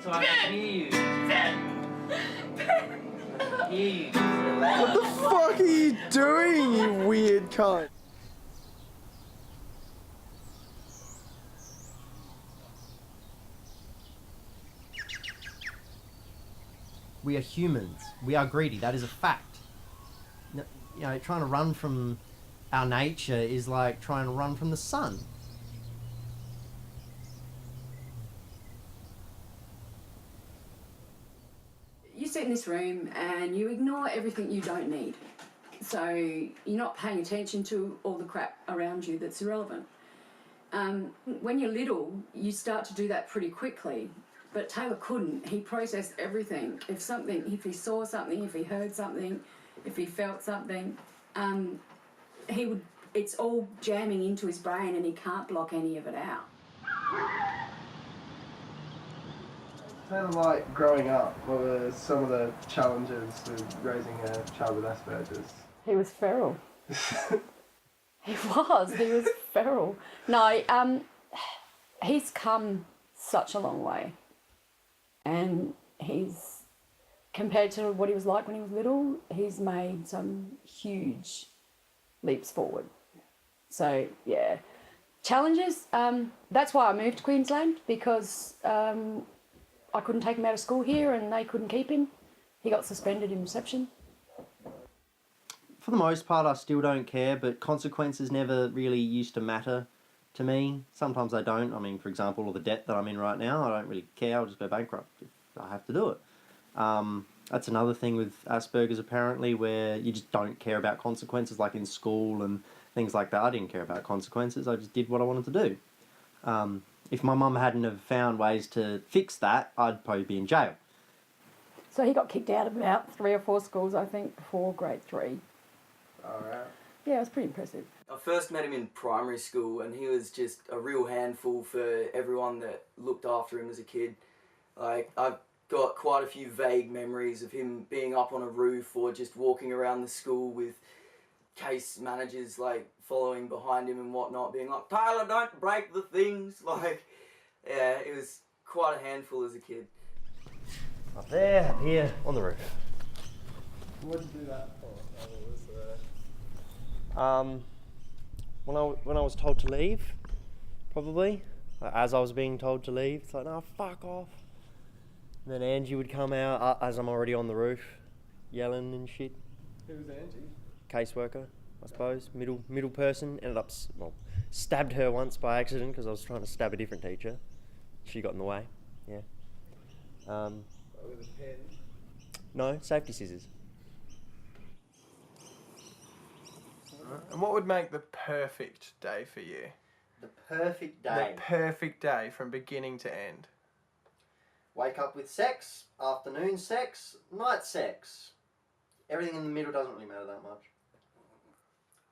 So I can hear you. I hear you. What the fuck are you doing, you weird cunt? We are humans. We are greedy. That is a fact. You know, trying to run from our nature is like trying to run from the sun. You sit in this room and you ignore everything you don't need. So you're not paying attention to all the crap around you that's irrelevant. When you're little, you start to do that pretty quickly. But Taylor couldn't. He processed everything. If he saw something, if he heard something, if he felt something, it's all jamming into his brain and he can't block any of it out. Kind of like growing up, what were some of the challenges with raising a child with Asperger's? He was feral. He was feral. No, he's come such a long way. And he's, compared to what he was like when he was little, he's made some huge leaps forward. So, yeah. Challenges, that's why I moved to Queensland, because I couldn't take him out of school here and they couldn't keep him. He got suspended in reception. For the most part, I still don't care, but consequences never really used to matter to me. Sometimes I don't. I mean, for example, all the debt that I'm in right now, I don't really care. I'll just go bankrupt if I have to do it. That's another thing with Asperger's, apparently, where you just don't care about consequences, like in school and things like that. I didn't care about consequences. I just did what I wanted to do. If my mum hadn't have found ways to fix that, I'd probably be in jail. So he got kicked out of about 3 or 4 schools, I think, before grade 3. Alright. Yeah, it was pretty impressive. I first met him in primary school and he was just a real handful for everyone that looked after him as a kid. Like, I've got quite a few vague memories of him being up on a roof or just walking around the school with case managers like following behind him and whatnot, being like, "Tyler, don't break the things." Like, yeah, it was quite a handful as a kid. Up there, up here, on the roof. What did you do that for? When I was told to leave, probably, as I was being told to leave, it's like, no, fuck off. And then Angie would come out as I'm already on the roof, yelling and shit. Who was Angie? Caseworker, I suppose, middle person. Ended up, stabbed her once by accident because I was trying to stab a different teacher. She got in the way, yeah. With a pen? No, safety scissors. And what would make the perfect day for you? The perfect day. The perfect day from beginning to end. Wake up with sex, afternoon sex, night sex. Everything in the middle doesn't really matter that much.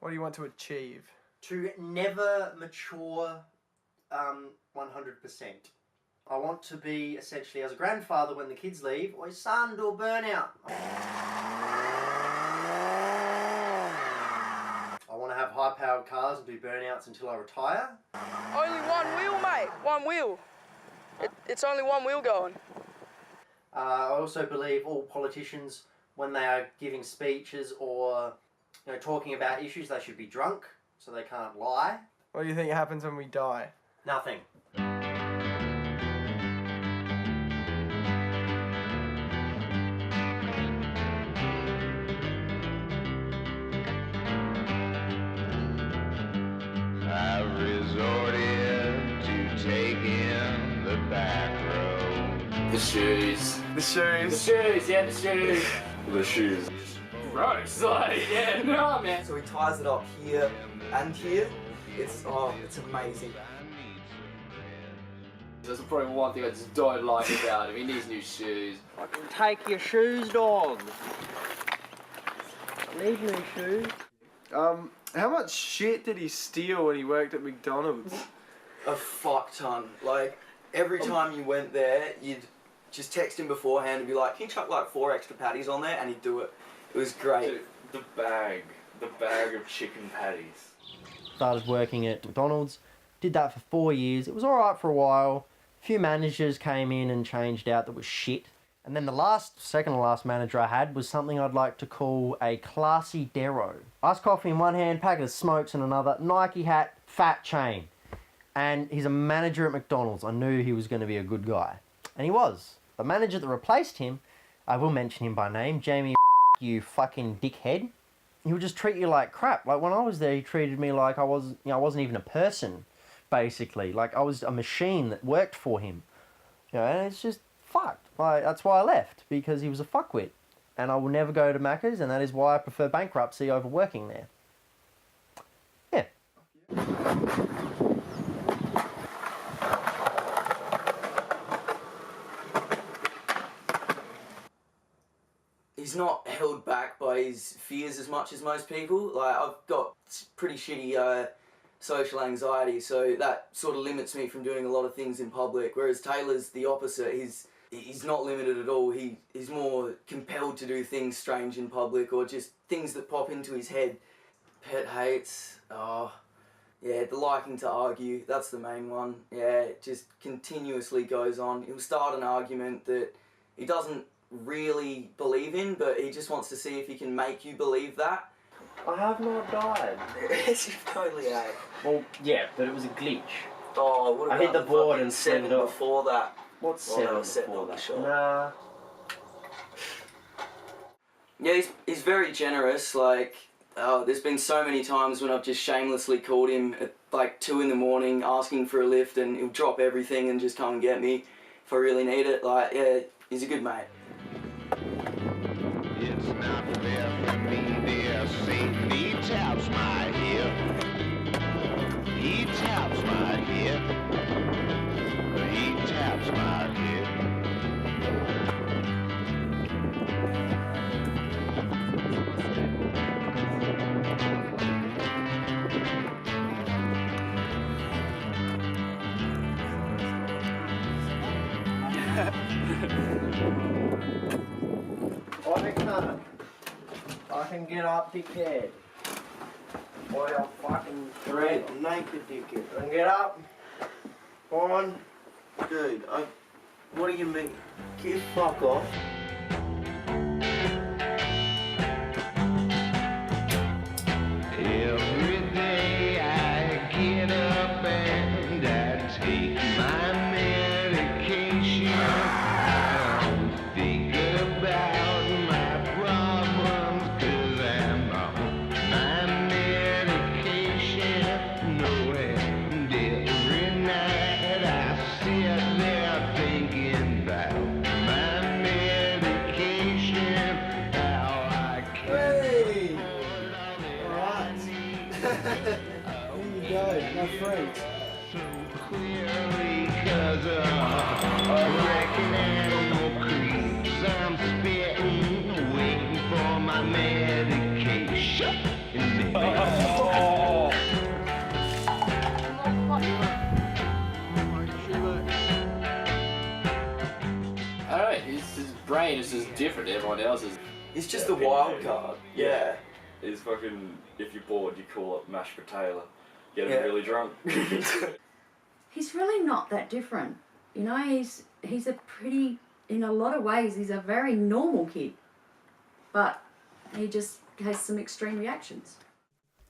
What do you want to achieve? To never mature 100%. I want to be essentially as a grandfather when the kids leave, "Oi son, do a burnout." I want to have high-powered cars and do burnouts until I retire. Only one wheel, mate. One wheel. It's only one wheel going. I also believe all politicians, when they are giving speeches or talking about issues, they should be drunk so they can't lie. What do you think happens when we die? Nothing. I've resorted to taking the back road. The shoes. The shoes. The shoes, yeah, the shoes. The shoes. Gross, like, yeah, no, man. So he ties it up here and here. It's amazing. That's probably one thing I just don't like about him. He needs new shoes. Take your shoes, dog. Leave new shoes. How much shit did he steal when he worked at McDonald's? A fuck ton. Like, every time you went there, you'd just text him beforehand and be like, "Can you chuck like 4 extra patties on there?" And he'd do it. It was great. Dude, the bag of chicken patties. Started working at McDonald's, did that for 4 years. It was alright for a while, A few managers came in and changed out that was shit. And then the second to last manager I had was something I'd like to call a classy Dero. Iced coffee in one hand, packet of smokes in another, Nike hat, fat chain. And he's a manager at McDonald's. I knew he was going to be a good guy. And he was. The manager that replaced him, I will mention him by name, Jamie, you fucking dickhead. He would just treat you like crap. Like when I was there, he treated me like I wasn't even a person, basically. Like I was a machine that worked for him. And it's just fucked. Like, that's why I left, because he was a fuckwit. And I will never go to Macca's, and that is why I prefer bankruptcy over working there. Yeah. He's not held back by his fears as much as most people. Like, I've got pretty shitty social anxiety, so that sort of limits me from doing a lot of things in public, whereas Taylor's the opposite. He's not limited at all. He's more compelled to do things strange in public, or just things that pop into his head. Pet hates, yeah, the liking to argue, that's the main one. Yeah, it just continuously goes on. He'll start an argument that he doesn't really believe in, but he just wants to see if he can make you believe that. I have not died. Yes, you totally have. Well, yeah, but it was a glitch. Oh, what about I hit the board and seven slid it off. before that? What's Well, they seven were setting before up the that? shot. Nah. Yeah, he's very generous. Like, there's been so many times when I've just shamelessly called him at like 2 in the morning asking for a lift, and he'll drop everything and just come and get me if I really need it. Like, yeah, he's a good mate. It's not fair for me, dear. Safety taps my ear. He taps my ear. He taps my ear. I can get up, dickhead. Boy, I'll fucking Right, naked dickhead. I can get up. Go on. Dude, what do you mean? Can you fuck off? Every day I get up and I take my medication. I don't think about my problems 'cause I'm on my medication. No, and every night I sit there thinking about my medication. How I can. Hey! Alright. Here you go, my friends. Clearly, 'cause I reckon animal creeps. I'm spitting, waiting for my medication. And I don't know, his brain is just different to everyone else's. He's just a wild card. Yeah. Is fucking, if you're bored, you call up Mashed Potaylor, get him Yeah. really drunk. He's really not that different. You know, he's a pretty, in a lot of ways, he's a very normal kid. But he just has some extreme reactions.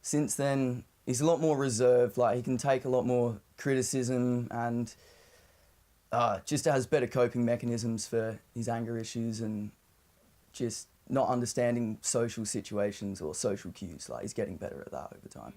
Since then, he's a lot more reserved. Like, he can take a lot more criticism, and just has better coping mechanisms for his anger issues, and just not understanding social situations or social cues. Like, he's getting better at that over time.